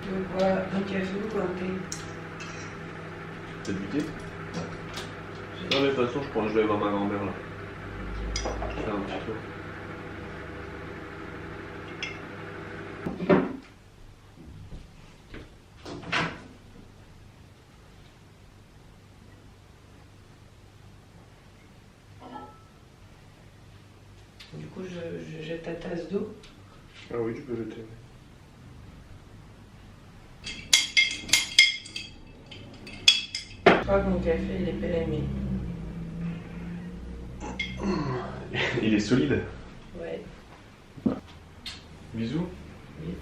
veux boire un café ou un thé? T'as du thé? Non mais de toute façon je vais aller voir ma grand-mère là. Faire un petit tour. Du coup, je jette ta tasse d'eau. Ah oui, tu peux jeter. Je crois que mon café, il est périmé. Il est solide. Ouais. Bisous. Oui.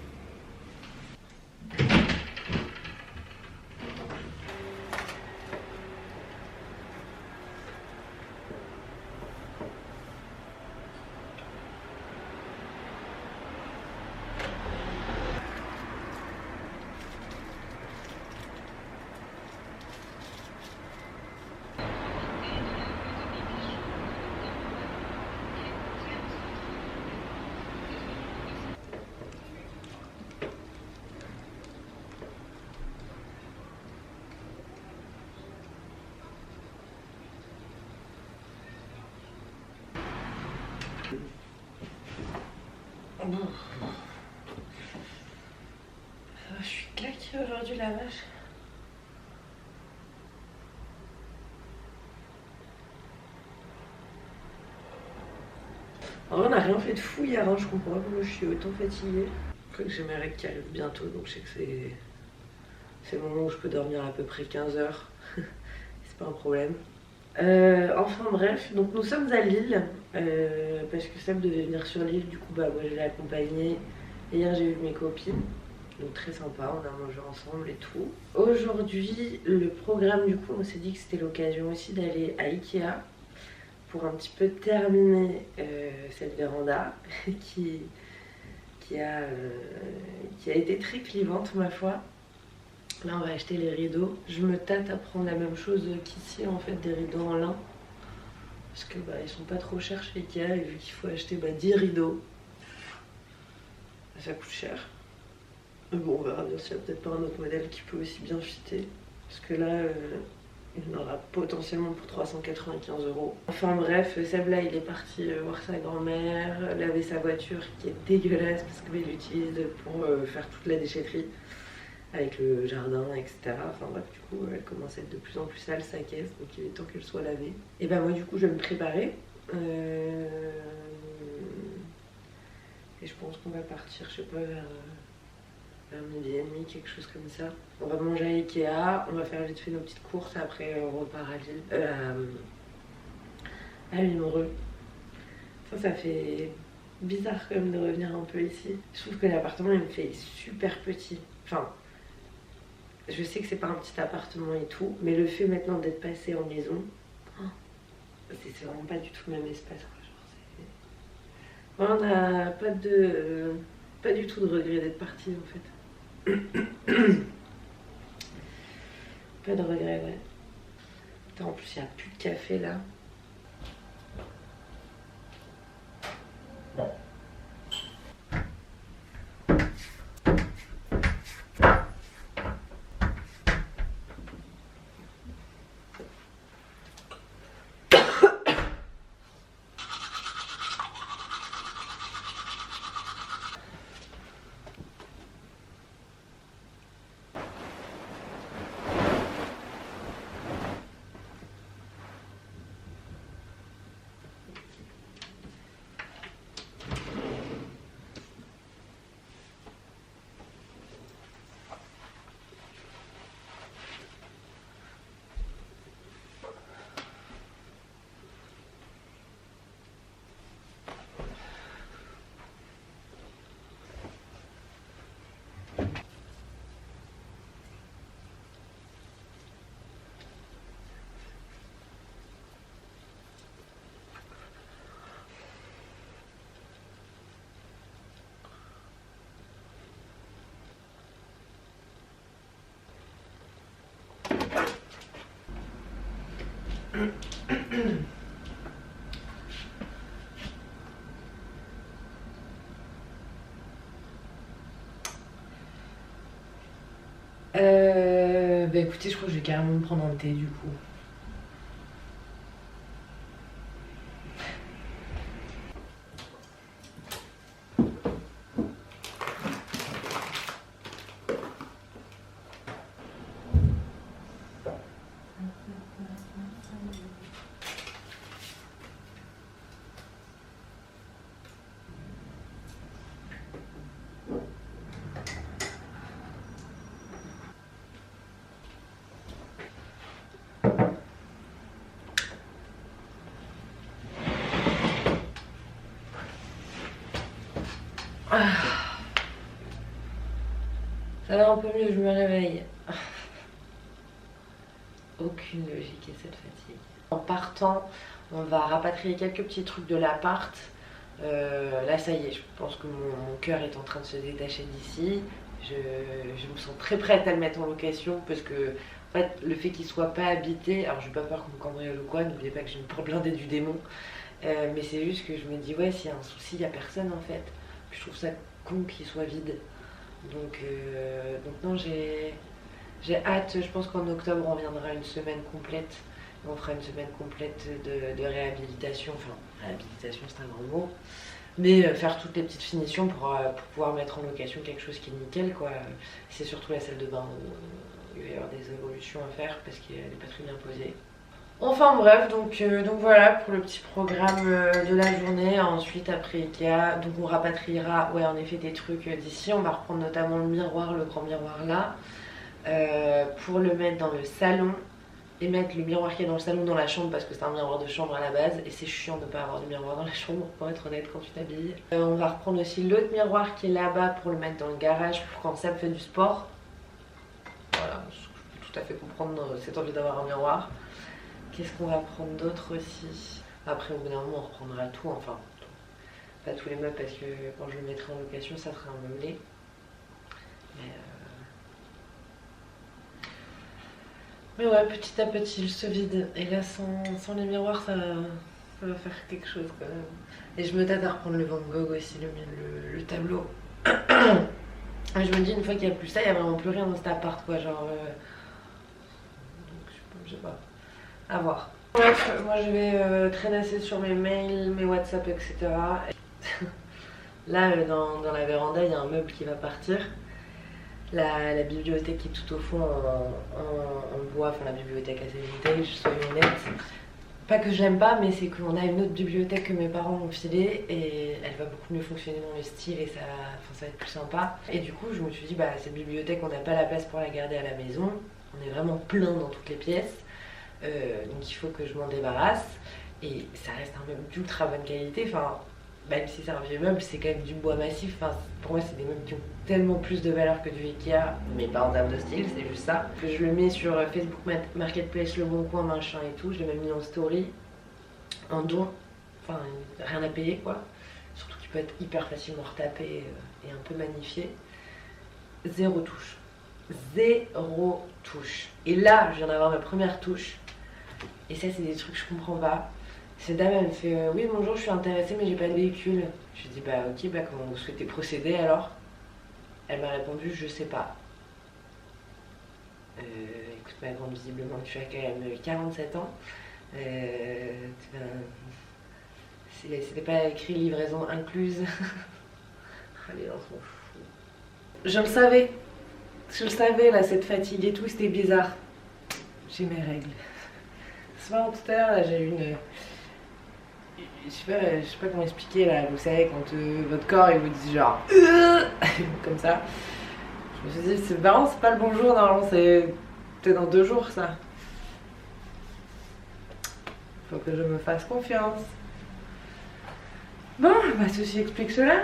Je suis claquée aujourd'hui, la vache. En vrai, on n'a rien fait de fou hier, hein. Je comprends pas pourquoi je suis autant fatiguée. Après que j'ai mes règles qui arrivent bientôt, donc je sais que c'est le moment où je peux dormir à peu près 15 heures. C'est pas un problème. Enfin bref, donc nous sommes à Lille, parce que Seb devait venir sur l'île, du coup bah moi je l'ai accompagné. Et hier j'ai vu mes copines, donc très sympa, on a mangé ensemble et tout. Aujourd'hui, le programme, du coup on s'est dit que c'était l'occasion aussi d'aller à Ikea pour un petit peu terminer cette véranda qui a été très clivante ma foi. Là on va acheter les rideaux. Je me tâte à prendre la même chose qu'ici en fait, des rideaux en lin. Parce que bah, ils sont pas trop chers chez Ikea et vu qu'il faut acheter 10 rideaux, ça coûte cher. Mais bon on verra bien s'il n'y a peut-être pas un autre modèle qui peut aussi bien fitter. Parce que là il en aura potentiellement pour 395 €. Enfin bref, Seb là il est parti voir sa grand-mère, laver sa voiture qui est dégueulasse parce qu'il l'utilise pour faire toute la déchetterie. Avec le jardin, etc. Enfin bref, du coup, elle commence à être de plus en plus sale, sa caisse, donc il est temps qu'elle soit lavée. Et bah moi, du coup, je vais me préparer. Et je pense qu'on va partir, je sais pas, vers midi et demi, quelque chose comme ça. On va manger à Ikea, on va faire vite fait nos petites courses, après on repart à Lille, à Limereux. Ça fait bizarre quand même de revenir un peu ici. Je trouve que l'appartement, il me fait super petit. Enfin, je sais que c'est pas un petit appartement et tout, mais le fait maintenant d'être passé en maison, c'est vraiment pas du tout le même espace. Genre, on n'a pas du tout de regret d'être parti en fait. Pas de regret, ouais. Attends, en plus il n'y a plus de café là. Bah écoutez, je crois que je vais carrément me prendre un thé du coup. Ça va un peu mieux, je me réveille. Aucune logique à cette fatigue. En partant, on va rapatrier quelques petits trucs de l'appart. Là, ça y est, je pense que mon cœur est en train de se détacher d'ici. Je me sens très prête à le mettre en location parce que, en fait, le fait qu'il soit pas habité, alors j'ai pas peur qu'on me cambriole ou quoi, n'oubliez pas que j'ai une porte blindée du démon. Mais c'est juste que je me dis, ouais, s'il y a un souci, il y a personne en fait. Puis je trouve ça con qu'il soit vide. Donc non, j'ai hâte. Je pense qu'en octobre, on viendra une semaine complète. On fera une semaine complète de réhabilitation. Enfin, réhabilitation, c'est un grand mot. Mais faire toutes les petites finitions pour pouvoir mettre en location quelque chose qui est nickel, quoi. C'est surtout la salle de bain où il va y avoir des évolutions à faire parce qu'elle n'est pas très bien posée. Enfin bref, donc voilà pour le petit programme de la journée. Ensuite, après Ikea, donc on rapatriera, ouais, en effet, des trucs d'ici. On va reprendre notamment le miroir, le grand miroir là, pour le mettre dans le salon et mettre le miroir qui est dans le salon dans la chambre parce que c'est un miroir de chambre à la base et c'est chiant de ne pas avoir de miroir dans la chambre pour être honnête quand tu t'habilles. On va reprendre aussi l'autre miroir qui est là-bas pour le mettre dans le garage pour quand Sam fait du sport. Voilà, je peux tout à fait comprendre cette envie d'avoir un miroir. Qu'est-ce qu'on va prendre d'autre aussi? Après, au bout d'un moment, on reprendra tout, enfin, pas tous les meubles parce que quand je le mettrai en location, ça sera un meublé. Mais ouais, petit à petit, il se vide. Et là, sans les miroirs, ça va faire quelque chose quand même. Et je me tâte à reprendre le Van Gogh aussi, le tableau. Et je me dis, une fois qu'il n'y a plus ça, il n'y a vraiment plus rien dans cet appart, quoi. Genre. Donc, je sais pas. À voir. Bref, moi je vais traînasser sur mes mails, mes WhatsApp, etc. Là, dans la véranda, il y a un meuble qui va partir. La bibliothèque qui est tout au fond en bois, enfin la bibliothèque assez vintage, soyons honnêtes. Pas que je l'aime pas, mais c'est qu'on a une autre bibliothèque que mes parents m'ont filée et elle va beaucoup mieux fonctionner dans le style et ça va être plus sympa. Et du coup, je me suis dit, bah cette bibliothèque, on n'a pas la place pour la garder à la maison. On est vraiment plein dans toutes les pièces. Donc il faut que je m'en débarrasse. Et ça reste un meuble d'ultra bonne qualité. Enfin, même si c'est un vieux meuble, c'est quand même du bois massif. Enfin, pour moi, c'est des meubles qui ont tellement plus de valeur que du Ikea, mais pas en termes de style, c'est juste ça. Je le mets sur Facebook Marketplace, Le Bon Coin, machin et tout. Je l'ai même mis en story, en don. Enfin, rien à payer quoi. Surtout qu'il peut être hyper facilement retapé et un peu magnifié. Zéro touche. Zéro touche. Et là, je viens d'avoir ma première touche. Et ça, c'est des trucs que je comprends pas. Cette dame, elle me fait oui, bonjour, je suis intéressée, mais j'ai pas de véhicule. Je lui dis bah ok, bah comment vous souhaitez procéder alors? Elle m'a répondu je sais pas. Écoute, ma grande, visiblement, tu as quand même 47 ans. C'était pas écrit livraison incluse. Allez, on s'en fout. Je le savais. Je le savais, là, cette fatigue et tout, c'était bizarre. J'ai mes règles. Ce soir, tout à l'heure, là, j'ai eu une. Je sais pas comment expliquer, là. Vous savez, quand votre corps, il vous dit genre. Comme ça. Je me suis dit, c'est marrant, c'est pas le bonjour, normalement, c'est peut-être dans 2 jours, ça. Faut que je me fasse confiance. Bon, bah, ceci explique cela.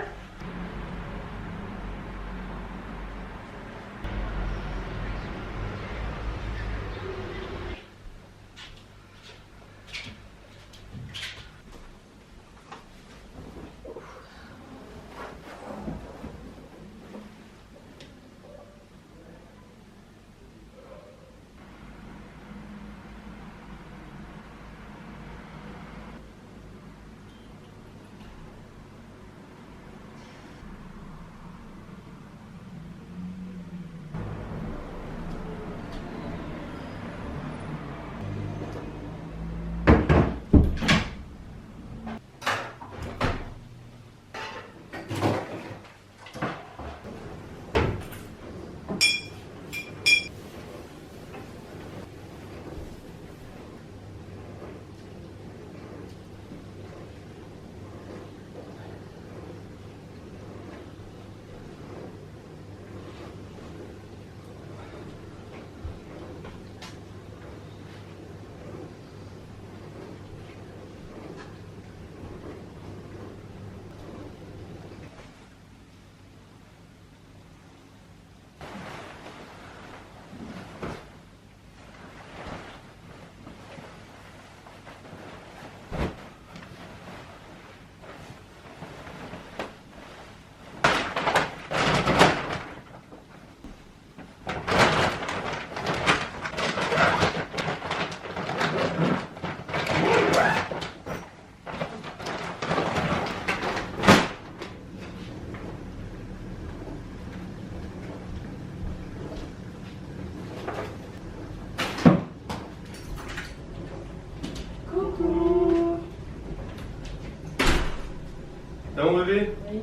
lever? Oui,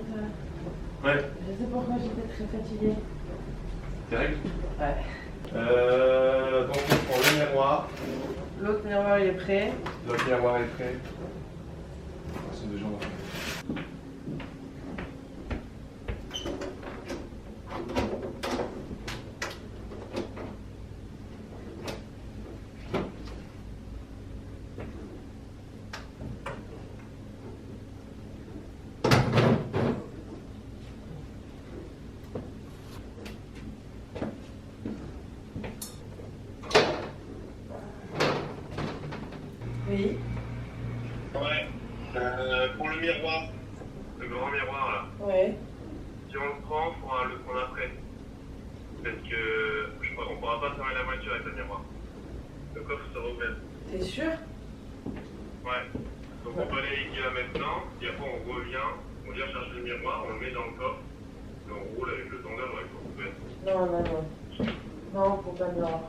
Ouais. je sais pourquoi j'étais très fatiguée. Tes règles? Ouais. Donc on prend le miroir. L'autre miroir il est prêt. Le miroir est prêt. C'est déjà en Oui. Ouais. Pour le miroir, le grand miroir là, Ouais. si on le prend, il faudra le prendre après. Parce que je crois qu'on ne pourra pas fermer la voiture avec le miroir. Le coffre sera ouvert. T'es sûr? Ouais. Donc on peut aller liquider là maintenant, et après on revient, on vient chercher le miroir, on le met dans le coffre, et on roule avec le tendeur avec le coffre ouvert. Non, non, non. Non, faut pas le miroir.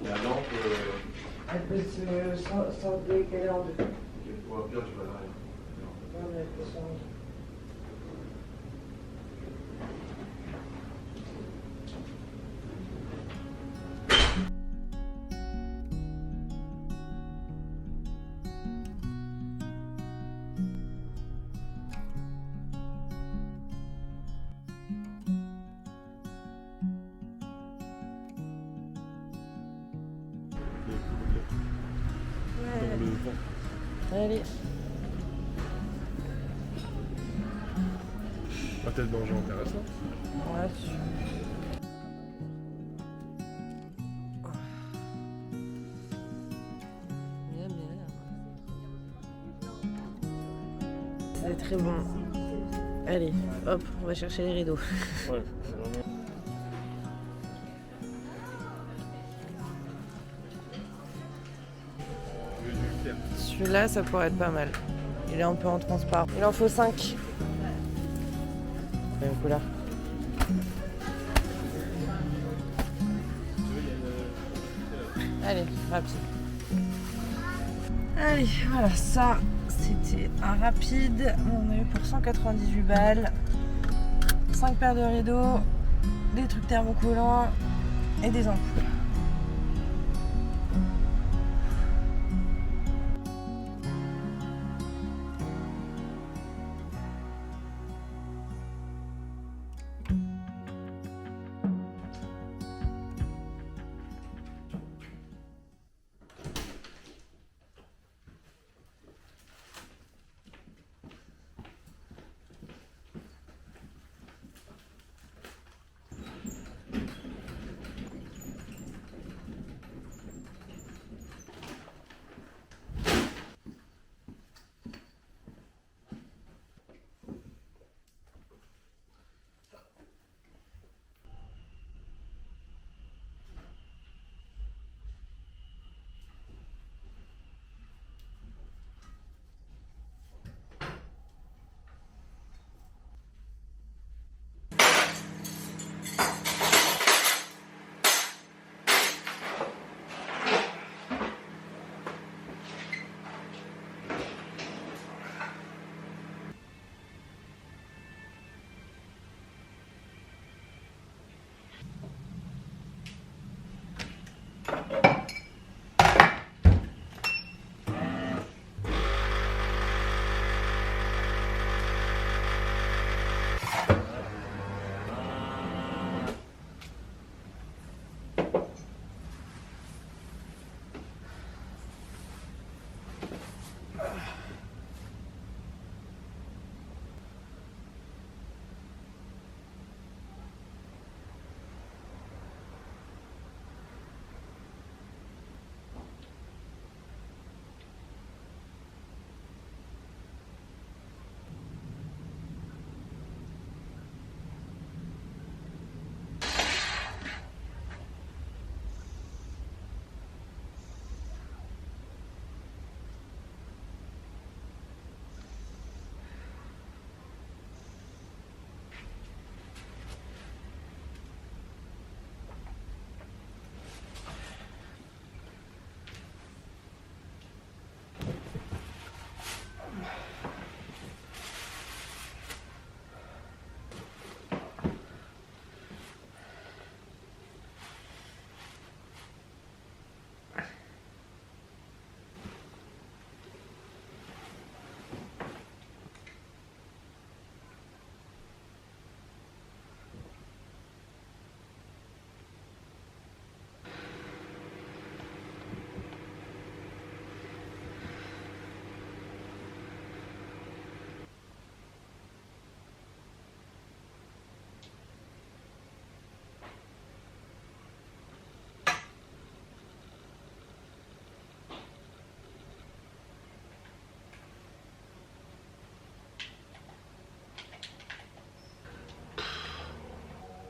La lampe, Elle peut se décaler en deux. au pire tu vas l'arrière. Non, mais elle peut s'en- Allez. Peut-être danger intéressant. Ouais. C'est très bon. Allez, hop, on va chercher les rideaux. Ouais, Celui-là, ça pourrait être pas mal. Il est un peu en transparent. Il en faut 5. Même couleur. Allez, rapide. Allez, voilà, ça, c'était un rapide. On a eu pour 198 balles. 5 paires de rideaux, des trucs thermocollants et des ampoules.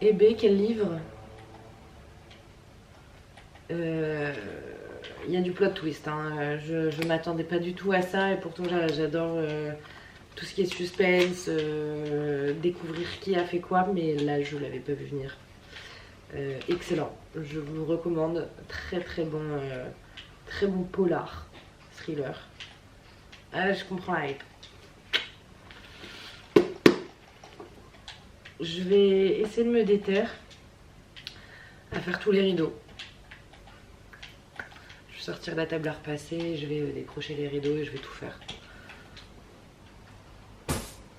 Et B, quel livre? Il y a du plot twist, hein. Je m'attendais pas du tout à ça et pourtant j'adore tout ce qui est suspense, découvrir qui a fait quoi, mais là je l'avais pas vu venir. Excellent, je vous le recommande, très bon polar, thriller. Ah, je comprends la hype. Je vais essayer de me déterre à faire tous les rideaux. Je vais sortir la table à repasser, je vais décrocher les rideaux et je vais tout faire.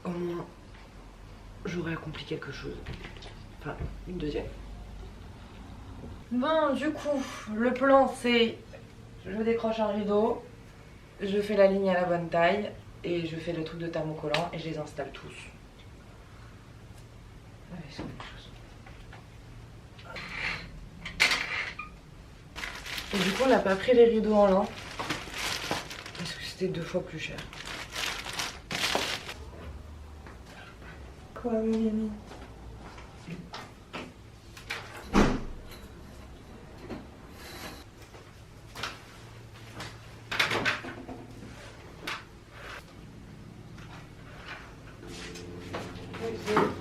Au moins, j'aurai accompli quelque chose. Enfin, une deuxième. Bon, du coup, le plan c'est... Je décroche un rideau, je fais la ligne à la bonne taille et je fais le truc de thermocollant et je les installe tous. Ouais, c'est une chose. Et du coup, on n'a pas pris les rideaux en lin parce que c'était 2 fois plus cher. Quoi, Mimi?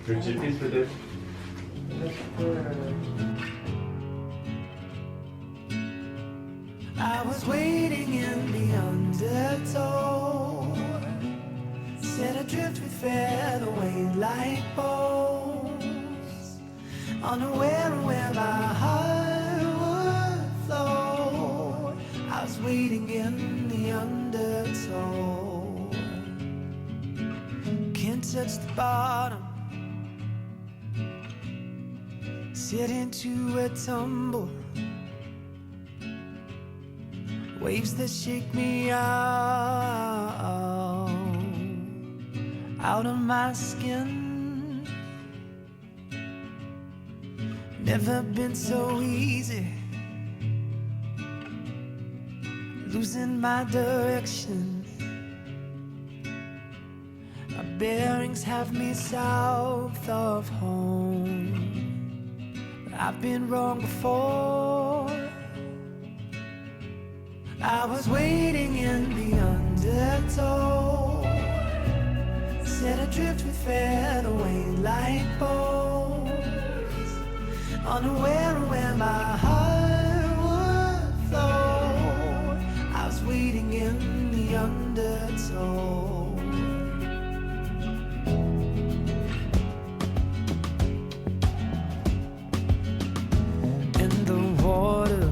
Multiprise peut-être. I was waiting in the undertow, set adrift with featherweight like bows, unaware of where my heart would flow. I was waiting in the undertow, can't touch the bottom, sit into a tumble. Waves that shake me out of my skin. Never been so easy, losing my direction. My bearings have me south of home, but I've been wrong before. I was waiting in the undertow, set adrift with featherweight like bows, unaware of where my heart would flow. I was waiting in the undertow. And the water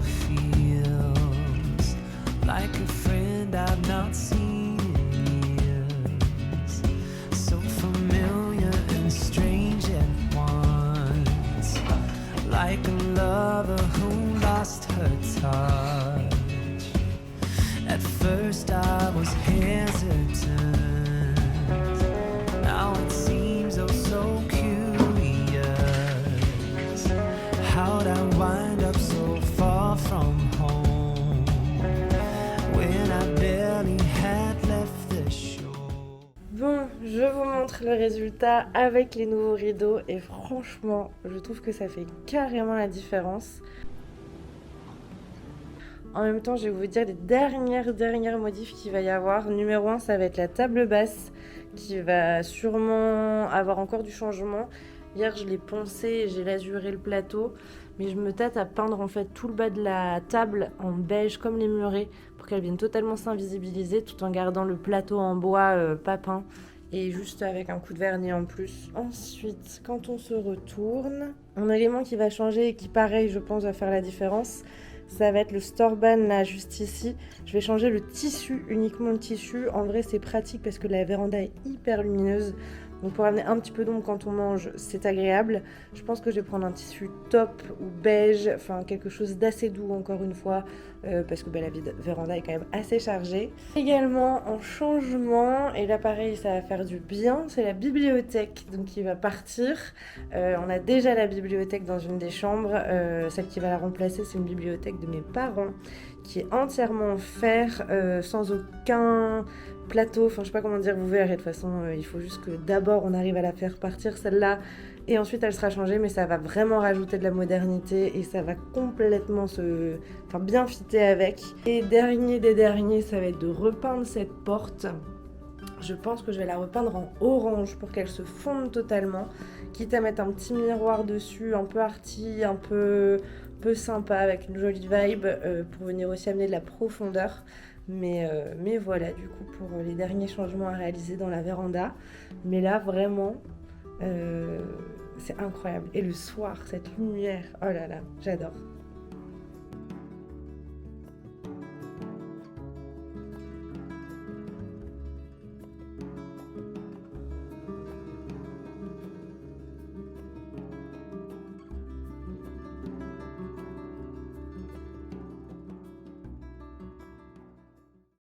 like a friend I've not seen in years, so familiar and strange at once, like a lover who lost her touch. At first I was hesitant, now it seems oh so curious. How'd I wind up so far from home? Bon, je vous montre le résultat avec les nouveaux rideaux et franchement, je trouve que ça fait carrément la différence. En même temps, je vais vous dire les dernières modifs qu'il va y avoir. Numéro 1, ça va être la table basse qui va sûrement avoir encore du changement. Hier, je l'ai poncé et j'ai lasuré le plateau. Mais je me tâte à peindre en fait tout le bas de la table en beige comme les murets pour qu'elle vienne totalement s'invisibiliser tout en gardant le plateau en bois pas peint et juste avec un coup de vernis en plus. Ensuite, quand on se retourne, un élément qui va changer et qui pareil je pense va faire la différence, ça va être le Storban là juste ici. Je vais changer le tissu, uniquement le tissu. En vrai c'est pratique parce que la véranda est hyper lumineuse. Donc pour amener un petit peu d'ombre quand on mange, c'est agréable. Je pense que je vais prendre un tissu taupe ou beige, enfin quelque chose d'assez doux encore une fois, parce que la véranda est quand même assez chargée. Également en changement, et là pareil ça va faire du bien, c'est la bibliothèque donc qui va partir. On a déjà la bibliothèque dans une des chambres, celle qui va la remplacer c'est une bibliothèque de mes parents qui est entièrement en fer, sans aucun plateau, enfin je sais pas comment dire, vous verrez de toute façon il faut juste que d'abord on arrive à la faire partir celle-là Et ensuite elle sera changée, mais ça va vraiment rajouter de la modernité et ça va complètement bien fitter avec. Et dernier des derniers, ça va être de repeindre cette porte. Je pense que je vais la repeindre en orange pour qu'elle se fonde totalement, quitte à mettre un petit miroir dessus, un peu arty, un peu sympa, avec une jolie vibe, pour venir aussi amener de la profondeur. Mais voilà, du coup, pour les derniers changements à réaliser dans la véranda. Mais là, vraiment, c'est incroyable. Et le soir, cette lumière, oh là là, j'adore.